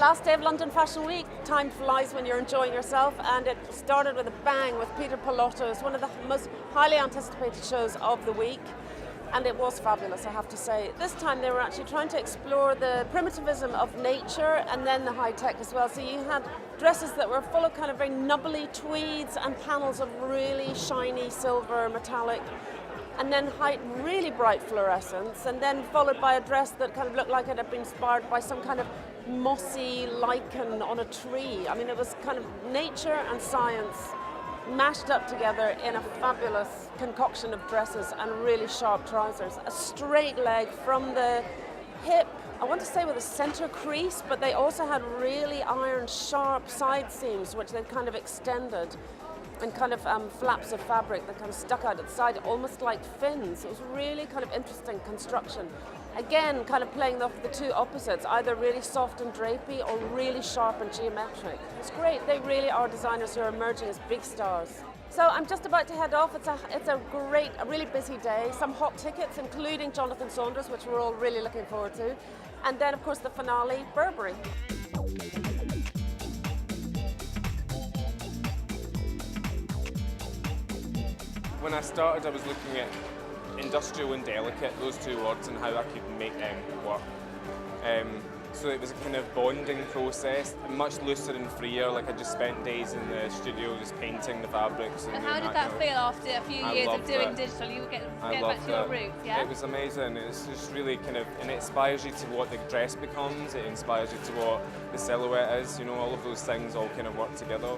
Last day of London Fashion Week. Time flies when you're enjoying yourself, and it started with a bang with Pilotto. It's one of the most highly anticipated shows of the week, and it was fabulous, I have to say. This time they were actually trying to explore the primitivism of nature and then the high tech as well. So you had dresses that were full of kind of very nubbly tweeds and panels of really shiny silver metallic, and then really bright fluorescence, and then followed by a dress that kind of looked like it had been inspired by some kind of mossy lichen on a tree. I mean, it was kind of nature and science mashed up together in a fabulous concoction of dresses and really sharp trousers. A straight leg from the hip, I want to say with a center crease, but they also had really iron sharp side seams which they kind of extended, and kind of flaps of fabric that kind of stuck out at the side, almost like fins. It was really kind of interesting construction. Again, kind of playing off the two opposites, either really soft and drapey or really sharp and geometric. It's great. They really are designers who are emerging as big stars. So I'm just about to head off. It's a really busy day. Some hot tickets, including Jonathan Saunders, which we're all really looking forward to. And then, of course, the finale, Burberry. When I started, I was looking at industrial and delicate, those two words, and how I could make them work. So it was a kind of bonding process, much looser and freer. Like I just spent days in the studio just painting the fabrics. And how did that feel after a few years of doing digital? You were getting back to your roots, yeah? It was amazing. It's just really kind of, and it inspires you to what the dress becomes. It inspires you to what the silhouette is. You know, all of those things all kind of work together.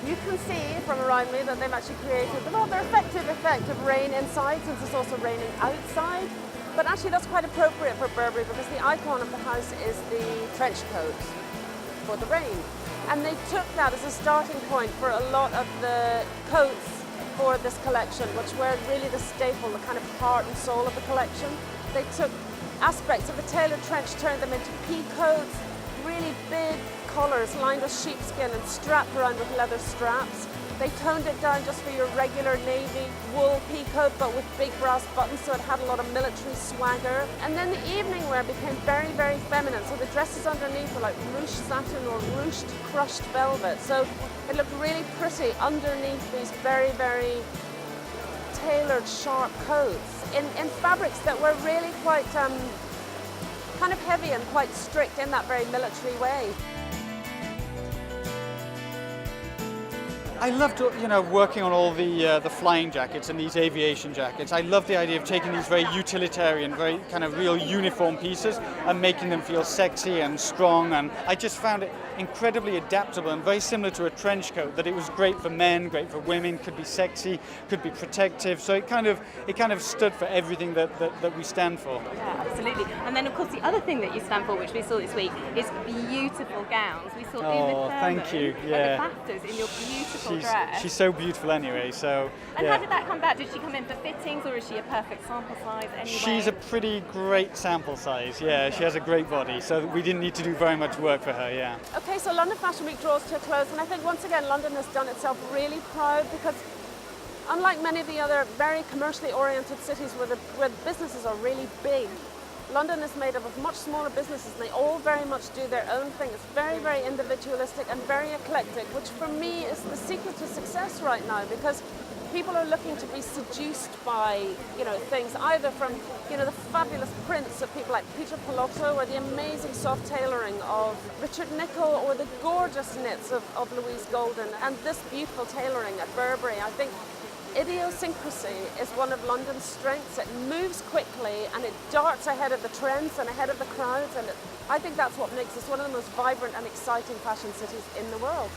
You can see from around me that they've actually created the rather effective effect of rain inside, since it's also raining outside. But actually that's quite appropriate for Burberry, because the icon of the house is the trench coat for the rain. And they took that as a starting point for a lot of the coats for this collection, which were really the staple, the kind of heart and soul of the collection. They took aspects of the tailored trench, turned them into pea coats, really big collars lined with sheepskin and strapped around with leather straps. They toned it down just for your regular navy wool pea coat, but with big brass buttons, so it had a lot of military swagger. And then the evening wear became very, very feminine, so the dresses underneath were like ruched satin or ruched crushed velvet. So it looked really pretty underneath these very, very tailored, sharp coats in fabrics that were really quite kind of heavy and quite strict in that very military way. I loved, working on all the flying jackets and these aviation jackets. I love the idea of taking these very utilitarian, very kind of real uniform pieces and making them feel sexy and strong. And I just found it incredibly adaptable and very similar to a trench coat, that it was great for men, great for women, could be sexy, could be protective. So it kind of stood for everything that we stand for. Yeah, absolutely. And then of course the other thing that you stand for, which we saw this week, is beautiful gowns. We saw Oh, thank you. Yeah. At the BAFTAs in your beautiful dress. She's so beautiful anyway, so And yeah. how did that come back? Did she come in for fittings, or is she a perfect sample size anyway? She's a pretty great sample size, yeah. She has a great body, so we didn't need to do very much work for her, yeah. Okay, so London Fashion Week draws to a close, and I think once again London has done itself really proud, because unlike many of the other very commercially oriented cities where businesses are really big, London is made up of much smaller businesses, and they all very much do their own thing. It's very, very individualistic and very eclectic, which for me is the secret to success right now, because people are looking to be seduced by, things either from, the fabulous prints of people like Pilotto, or the amazing soft tailoring of Richard Nicol, or the gorgeous knits of Louise Golden, and this beautiful tailoring at Burberry. I think idiosyncrasy is one of London's strengths. It moves quickly and it darts ahead of the trends and ahead of the crowds, and I think that's what makes us one of the most vibrant and exciting fashion cities in the world.